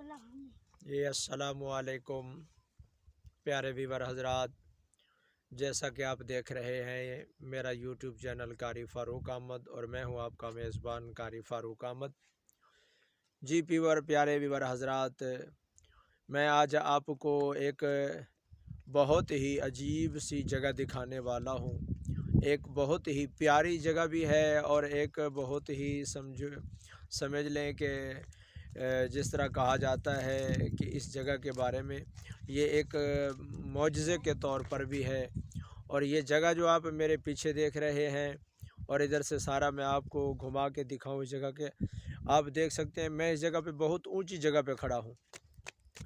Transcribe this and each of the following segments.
जी अस्सलाम वालेकुम प्यारे व्यूअर हजरात, जैसा कि आप देख रहे हैं मेरा यूट्यूब चैनल कारी फ़ारूक अहमद और मैं हूं आपका मेज़बान कारी फ़ारूक अहमद। जी प्यारे व्यूअर हजरात, मैं आज आपको एक बहुत ही अजीब सी जगह दिखाने वाला हूं। एक बहुत ही प्यारी जगह भी है और एक बहुत ही समझ लें कि जिस तरह कहा जाता है कि इस जगह के बारे में ये एक मौजज़े के तौर पर भी है। और ये जगह जो आप मेरे पीछे देख रहे हैं और इधर से सारा मैं आपको घुमा के दिखाऊं इस जगह के, आप देख सकते हैं मैं इस जगह पे बहुत ऊंची जगह पे खड़ा हूं।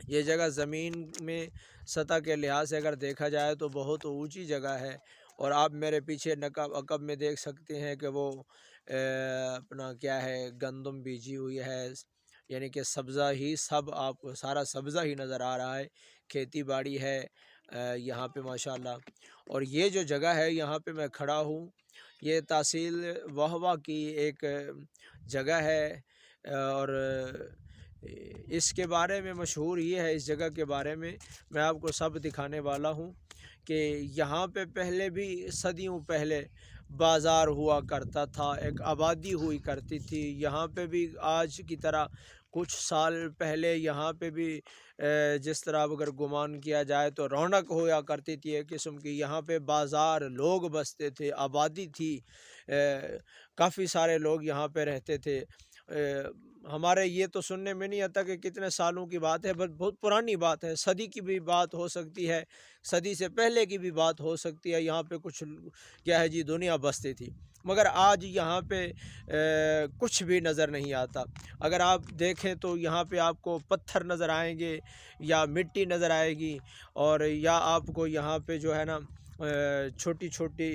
ये जगह ज़मीन में सतह के लिहाज से अगर देखा जाए तो बहुत ऊंची जगह है। और आप मेरे पीछे नकब अकब में देख सकते हैं कि वो अपना क्या है, गंदम बीजी हुई है, यानी कि सब्ज़ा ही सब आपको सारा सब्ज़ा ही नज़र आ रहा है। खेती बाड़ी है यहाँ पे माशाल्लाह। और ये जो जगह है यहाँ पे मैं खड़ा हूँ, ये तहसील वहवा की एक जगह है। और इसके बारे में मशहूर ये है, इस जगह के बारे में मैं आपको सब दिखाने वाला हूँ कि यहाँ पे पहले भी सदियों पहले बाज़ार हुआ करता था, एक आबादी हुई करती थी। यहाँ पे भी आज की तरह कुछ साल पहले यहाँ पे भी जिस तरह अगर गुमान किया जाए तो रौनक होया करती थी एक किस्म की। यहाँ पे बाज़ार, लोग बसते थे, आबादी थी, काफ़ी सारे लोग यहाँ पे रहते थे। हमारे ये तो सुनने में नहीं आता कि कितने सालों की बात है, बस बहुत पुरानी बात है, सदी की भी बात हो सकती है, सदी से पहले की भी बात हो सकती है। यहाँ पे कुछ क्या है जी, दुनिया बसती थी, मगर आज यहाँ पे कुछ भी नज़र नहीं आता। अगर आप देखें तो यहाँ पे आपको पत्थर नज़र आएंगे या मिट्टी नज़र आएगी, और या आपको यहाँ पे जो है ना छोटी छोटी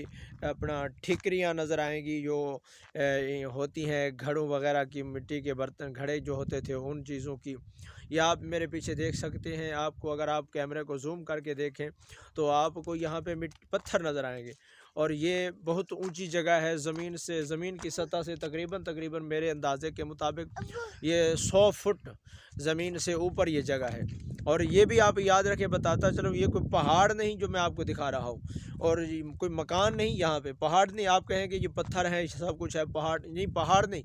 अपना ठिकरियाँ नज़र आएंगी जो होती हैं घड़ों वगैरह की, मिट्टी के बर्तन घड़े जो होते थे उन चीज़ों की। या आप मेरे पीछे देख सकते हैं, आपको अगर आप कैमरे को जूम करके देखें तो आपको यहाँ पे पत्थर नज़र आएंगे। और ये बहुत ऊंची जगह है, ज़मीन की सतह से तकरीबन मेरे अंदाज़े के मुताबिक ये 100 फुट ज़मीन से ऊपर ये जगह है। और ये भी आप याद रखें, बताता चलो, ये कोई पहाड़ नहीं जो मैं आपको दिखा रहा हूँ, और कोई मकान नहीं, यहाँ पे पहाड़ नहीं। आप कहें कि ये पत्थर है, सब कुछ है, पहाड़ नहीं, पहाड़ नहीं,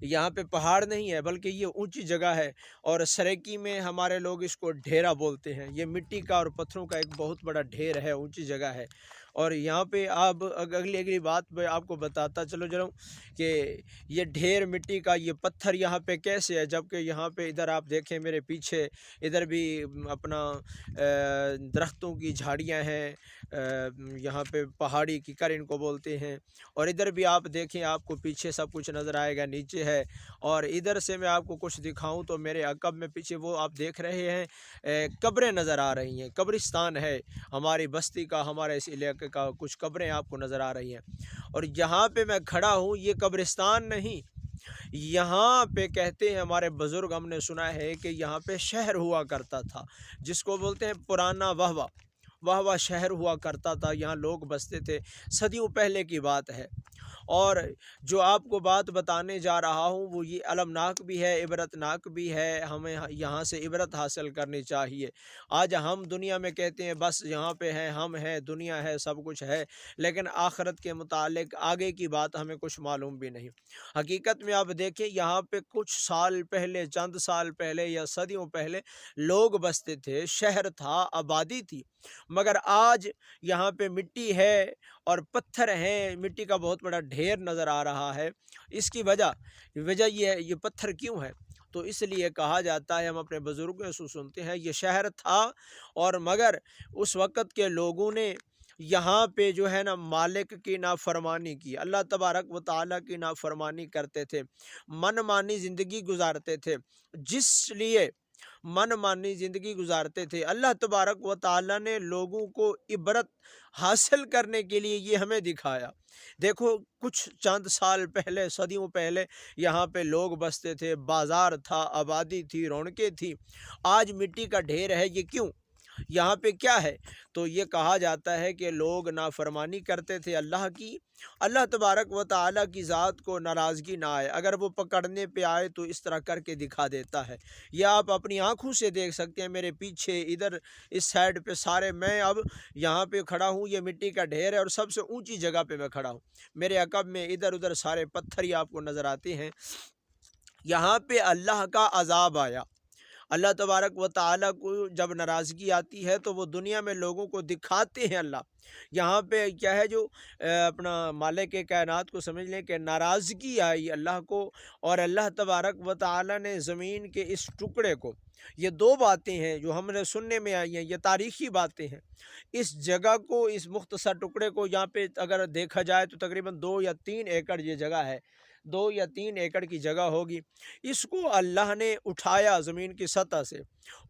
यहाँ पे पहाड़ नहीं है, बल्कि ये ऊंची जगह है। और सरेकी में हमारे लोग इसको ढेरा बोलते हैं। ये मिट्टी का और पत्थरों का एक बहुत बड़ा ढेर है, ऊंची जगह है। और यहाँ पे आप अगली बात मैं आपको बताता चलो कि ये ढेर मिट्टी का, ये पत्थर यहाँ पे कैसे है, जबकि यहाँ पे इधर आप देखें मेरे पीछे, इधर भी अपना दरख्तों की झाड़ियाँ हैं, यहाँ पे पहाड़ी कीकर इनको बोलते हैं। और इधर भी आप देखें, आपको पीछे सब कुछ नज़र आएगा, नीचे है। और इधर से मैं आपको कुछ दिखाऊं तो मेरे अकब में पीछे वो आप देख रहे हैं कब्रें नज़र आ रही हैं, कब्रिस्तान है हमारी बस्ती का, हमारे इस इलाके का, कुछ कब्रें आपको नज़र आ रही हैं। और यहाँ पे मैं खड़ा हूँ, ये कब्रिस्तान नहीं, यहाँ पे कहते हैं हमारे बुज़ुर्ग, हमने सुना है कि यहाँ पे शहर हुआ करता था, जिसको बोलते हैं पुराना वहवा शहर हुआ करता था। यहाँ लोग बसते थे, सदियों पहले की बात है। और जो आपको बात बताने जा रहा हूँ वो ये अलमनाक भी है, इबरतनाक भी है, हमें यहाँ से इबरत हासिल करनी चाहिए। आज हम दुनिया में कहते हैं बस यहाँ पे हैं, हम हैं, दुनिया है, सब कुछ है, लेकिन आखिरत के मुतालिक आगे की बात हमें कुछ मालूम भी नहीं। हकीकत में आप देखें, यहाँ पे कुछ साल पहले, चंद साल पहले या सदियों पहले लोग बसते थे, शहर था, आबादी थी, मगर आज यहाँ पे मिट्टी है और पत्थर हैं, मिट्टी का बहुत बड़ा ढेर नज़र आ रहा है। इसकी वजह ये पत्थर क्यों है? तो इसलिए कहा जाता है, हम अपने बुज़ुर्गों से सुनते हैं, ये शहर था, और मगर उस वक़्त के लोगों ने यहाँ पे जो है ना मालिक की नाफरमानी की, अल्लाह तबारक व तआला की नाफरमानी करते थे, मनमानी ज़िंदगी गुजारते थे। जिस लिए मनमानी ज़िंदगी गुजारते थे, अल्लाह तबारक व तआला ने लोगों को इबरत हासिल करने के लिए ये हमें दिखाया। देखो, कुछ चंद साल पहले, सदियों पहले यहाँ पे लोग बसते थे, बाज़ार था, आबादी थी, रौनकें थी। आज मिट्टी का ढेर है, ये क्यों? यहाँ पे क्या है, तो ये कहा जाता है कि लोग नाफरमानी करते थे अल्लाह की, अल्लाह तबारक व तआला की ज़ात को नाराज़गी ना आए, अगर वो पकड़ने पे आए तो इस तरह करके दिखा देता है। ये आप अपनी आँखों से देख सकते हैं, मेरे पीछे इधर इस साइड पे सारे, मैं अब यहाँ पे खड़ा हूँ, ये मिट्टी का ढेर है और सबसे ऊंची जगह पे मैं खड़ा हूँ। मेरे अकब में इधर उधर सारे पत्थर ही आपको नज़र आते हैं। यहाँ पे अल्लाह का अज़ाब आया। अल्लाह तबारक व तआला को जब नाराज़गी आती है तो वो दुनिया में लोगों को दिखाते हैं अल्लाह। यहाँ पे क्या है, जो अपना मालिक कायनात को समझ लें कि नाराज़गी आई अल्लाह को, और अल्लाह तबारक व तआला ने ज़मीन के इस टुकड़े को, ये दो बातें हैं जो हमने सुनने में आई हैं, ये तारीख़ी बातें हैं। इस जगह को, इस मुख्तसर टुकड़े को, यहाँ पे अगर देखा जाए तो तकरीबन 2 या 3 एकड़ ये जगह है, 2 या 3 एकड़ की जगह होगी। इसको अल्लाह ने उठाया, ज़मीन की सतह से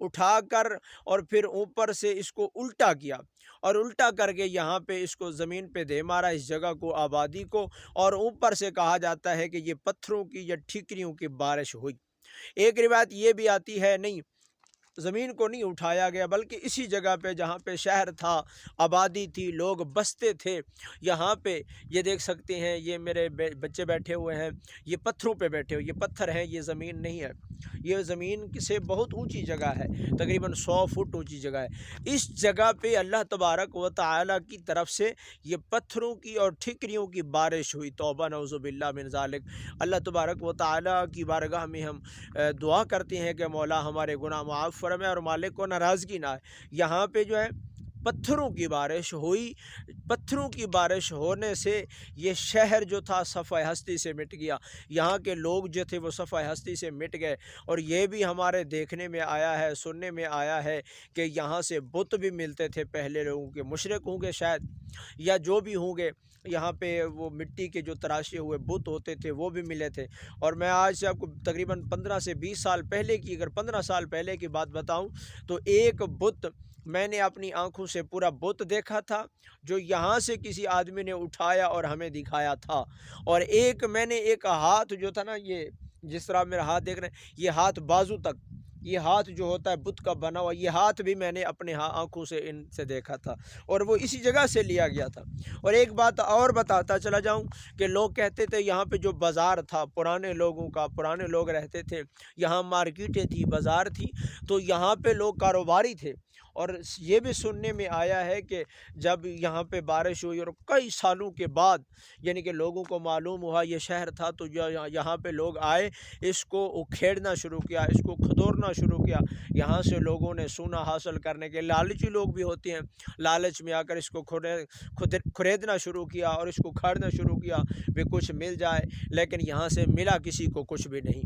उठाकर और फिर ऊपर से इसको उल्टा किया, और उल्टा करके यहाँ पे इसको ज़मीन पे दे मारा, इस जगह को, आबादी को। और ऊपर से कहा जाता है कि ये पत्थरों की या ठीकरियों की बारिश हुई। एक रिवायत ये भी आती है, नहीं, ज़मीन को नहीं उठाया गया, बल्कि इसी जगह पे जहाँ पे शहर था, आबादी थी, लोग बसते थे, यहाँ पे ये देख सकते हैं, ये मेरे बच्चे बैठे हुए हैं, ये पत्थरों पे बैठे हुए, ये पत्थर हैं, ये ज़मीन नहीं है, ये ज़मीन से बहुत ऊंची जगह है, तकरीबन 100 फुट ऊंची जगह है। इस जगह पे अल्लाह तबारक व तआला की तरफ से ये पत्थरों की और ठिकरियों की बारिश हुई। तौबा नऊज़ु बिल्लाह मिन ज़ालिक। अल्लाह तबारक व तआला की बारगाह में हम दुआ करते हैं कि मौला हमारे गुनाह माफ़ फरमाए और मालिक को नाराज़गी ना आए। यहाँ पे जो है पत्थरों की बारिश हुई। पत्थरों की बारिश होने से ये शहर जो था सफ़ाए हस्ती से मिट गया, यहाँ के लोग जो थे वो सफ़ाए हस्ती से मिट गए। और ये भी हमारे देखने में आया है, सुनने में आया है कि यहाँ से बुत भी मिलते थे पहले लोगों के, मुशरिक होंगे शायद या जो भी होंगे, यहाँ पे वो मिट्टी के जो तराशे हुए बुत होते थे वो भी मिले थे। और मैं आज से आपको तकरीबन 15 से 20 साल पहले की, अगर 15 साल पहले की बात बताऊं, तो एक बुत मैंने अपनी आंखों से पूरा बुत देखा था, जो यहाँ से किसी आदमी ने उठाया और हमें दिखाया था। और एक मैंने एक हाथ जो था ना, ये जिस तरह आप मेरा हाथ देख रहे हैं, ये हाथ बाजू तक, ये हाथ जो होता है बुत का बना हुआ, ये हाथ भी मैंने अपने आंखों से इनसे देखा था, और वो इसी जगह से लिया गया था। और एक बात और बताता चला जाऊं कि लोग कहते थे यहाँ पे जो बाज़ार था पुराने लोगों का, पुराने लोग रहते थे, यहाँ मार्केटें थी, बाज़ार थी, तो यहाँ पे लोग कारोबारी थे। और ये भी सुनने में आया है कि जब यहाँ पे बारिश हुई और कई सालों के बाद, यानी कि लोगों को मालूम हुआ ये शहर था, तो यहाँ पे लोग आए, इसको उखेड़ना शुरू किया, इसको खदोरना शुरू किया। यहाँ से लोगों ने सोना हासिल करने के, लालची लोग भी होते हैं, लालच में आकर इसको खुरेदना शुरू किया और इसको खाड़ना शुरू किया, वे कुछ मिल जाए, लेकिन यहाँ से मिला किसी को कुछ भी नहीं।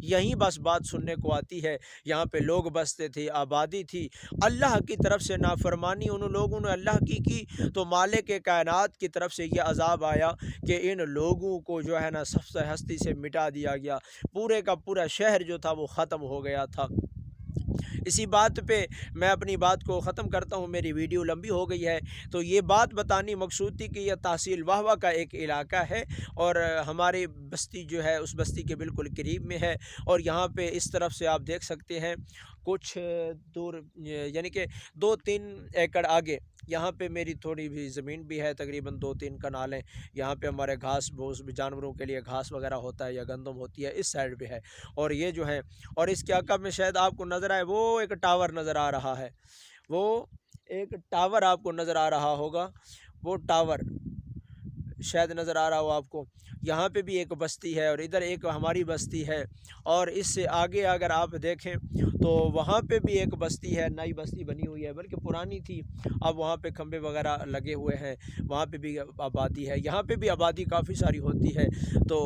यहीं बस बात सुनने को आती है, यहाँ पे लोग बसते थे, आबादी थी, अल्लाह की तरफ से नाफरमानी उन लोगों ने अल्लाह की, तो मालिक कायनात की तरफ से ये अज़ाब आया कि इन लोगों को जो है ना सफ़े हस्ती से मिटा दिया गया, पूरे का पूरा शहर जो था वो ख़त्म हो गया था। इसी बात पे मैं अपनी बात को ख़त्म करता हूँ, मेरी वीडियो लंबी हो गई है। तो ये बात बतानी मकसूद थी कि यह तहसील वाहवा का एक इलाका है, और हमारी बस्ती जो है उस बस्ती के बिल्कुल करीब में है। और यहाँ पे इस तरफ से आप देख सकते हैं कुछ दूर, यानी कि 2-3 एकड़ आगे यहाँ पे मेरी थोड़ी भी ज़मीन भी है, तकरीबन 2-3 कनालें। यहाँ पे हमारे घास भूस जानवरों के लिए घास वगैरह होता है या गंदम होती है, इस साइड पे है। और ये जो है, और इसके अकब में शायद आपको नज़र आए वो एक टावर नज़र आ रहा है, वो एक टावर आपको नज़र आ रहा होगा, वो टावर शायद नज़र आ रहा हो आपको। यहाँ पे भी एक बस्ती है और इधर एक हमारी बस्ती है, और इससे आगे अगर आप देखें तो वहाँ पे भी एक बस्ती है, नई बस्ती बनी हुई है, बल्कि पुरानी थी, अब वहाँ पे खंबे वगैरह लगे हुए हैं, वहाँ पे भी आबादी है, यहाँ पे भी आबादी काफ़ी सारी होती है। तो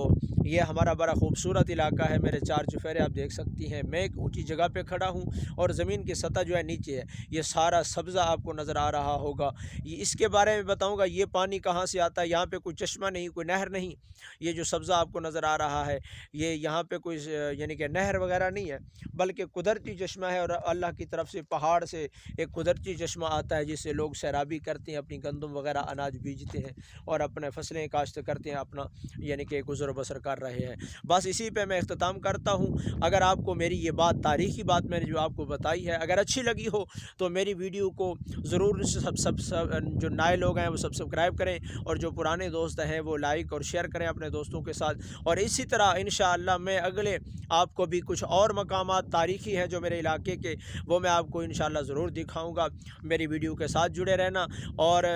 ये हमारा बड़ा खूबसूरत इलाका है, मेरे चार चुफेरे आप देख सकती हैं। मैं एक ऊँची जगह पे खड़ा हूँ और ज़मीन की सतह जो है नीचे है, ये सारा सब्ज़ा आपको नज़र आ रहा होगा। ये इसके बारे में बताऊँगा, ये पानी कहाँ से आता है, यहाँ पे कोई चश्मा नहीं, कोई नहर नहीं। ये जो सब्ज़ा आपको नज़र आ रहा है, ये यहाँ पे कोई यानी कि नहर वगैरह नहीं है, बल्कि कुदरती चश्मा है। और अल्लाह की तरफ से पहाड़ से एक कुदरती चश्मा आता है, जिससे लोग सैराबी करते हैं, अपनी गंदम वगैरह अनाज बीजते हैं और अपने फसलें काश्त करते हैं, अपना यानी कि गुज़र बसर कर रहे हैं। बस इसी पे मैं इख्तिताम करता हूँ। अगर आपको मेरी ये बात, तारीख़ी बात मैंने जो आपको बताई है, अगर अच्छी लगी हो तो मेरी वीडियो को ज़रूर सब जो नए लोग हैं वो सब्सक्राइब करें, और जो पुराने दोस्त हैं वो लाइक और शेयर करें अपने दोस्तों के साथ। और इसी तरह इंशाअल्लाह मैं अगले आपको भी कुछ और मकामात तारीख़ी हैं जो मेरे इलाके के, वो मैं आपको इंशाअल्लाह ज़रूर दिखाऊंगा। मेरी वीडियो के साथ जुड़े रहना। और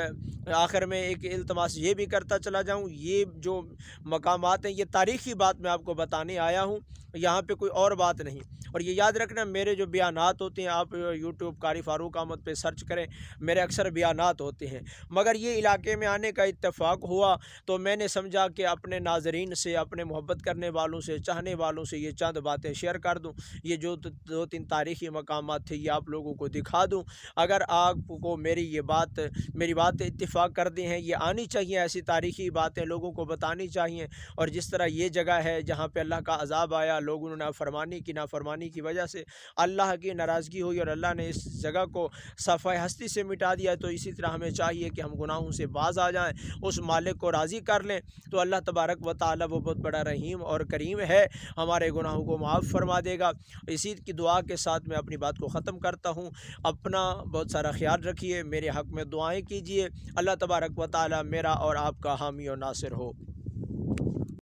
आखिर में एक इल्तमास ये भी करता चला जाऊँ, ये जो मकामात हैं ये तारीख़ी बात मैं आपको बताने आया हूँ, यहाँ पे कोई और बात नहीं। और ये याद रखना, मेरे जो बयानात होते हैं, आप यूट्यूब कारी फ़ारूक अहमद पे सर्च करें, मेरे अक्सर बयानात होते हैं। मगर ये इलाके में आने का इत्तेफाक हुआ तो मैंने समझा कि अपने नाज़रीन से, अपने मोहब्बत करने वालों से, चाहने वालों से ये चंद बातें शेयर कर दूँ। ये जो 2-3 तारीख़ी मकामात थे ये आप लोगों को दिखा दूँ। अगर आपको मेरी बातें इत्तेफाक कर दी हैं, ये आनी चाहिए, ऐसी तारीख़ी बातें लोगों को बतानी चाहिए। और जिस तरह ये जगह है जहाँ पे अल्लाह का अज़ाब आया, लोगों ने नाफरमानी की वजह से अल्लाह की नाराज़गी हुई और अल्लाह ने इस जगह को सफ़ाए हस्ती से मिटा दिया, तो इसी तरह हमें चाहिए कि हम गुनाहों से बाज आ जाएं, उस मालिक को राज़ी कर लें। तो अल्लाह तबारक व तआला वो बहुत बड़ा रहीम और करीम है, हमारे गुनाहों को माफ़ फरमा देगा। इसी की दुआ के साथ मैं अपनी बात को ख़त्म करता हूँ। अपना बहुत सारा ख्याल रखिए, मेरे हक़ में दुआएँ कीजिए। अल्लाह तबारक व तआला मेरा और आपका हामी और नासिर हो।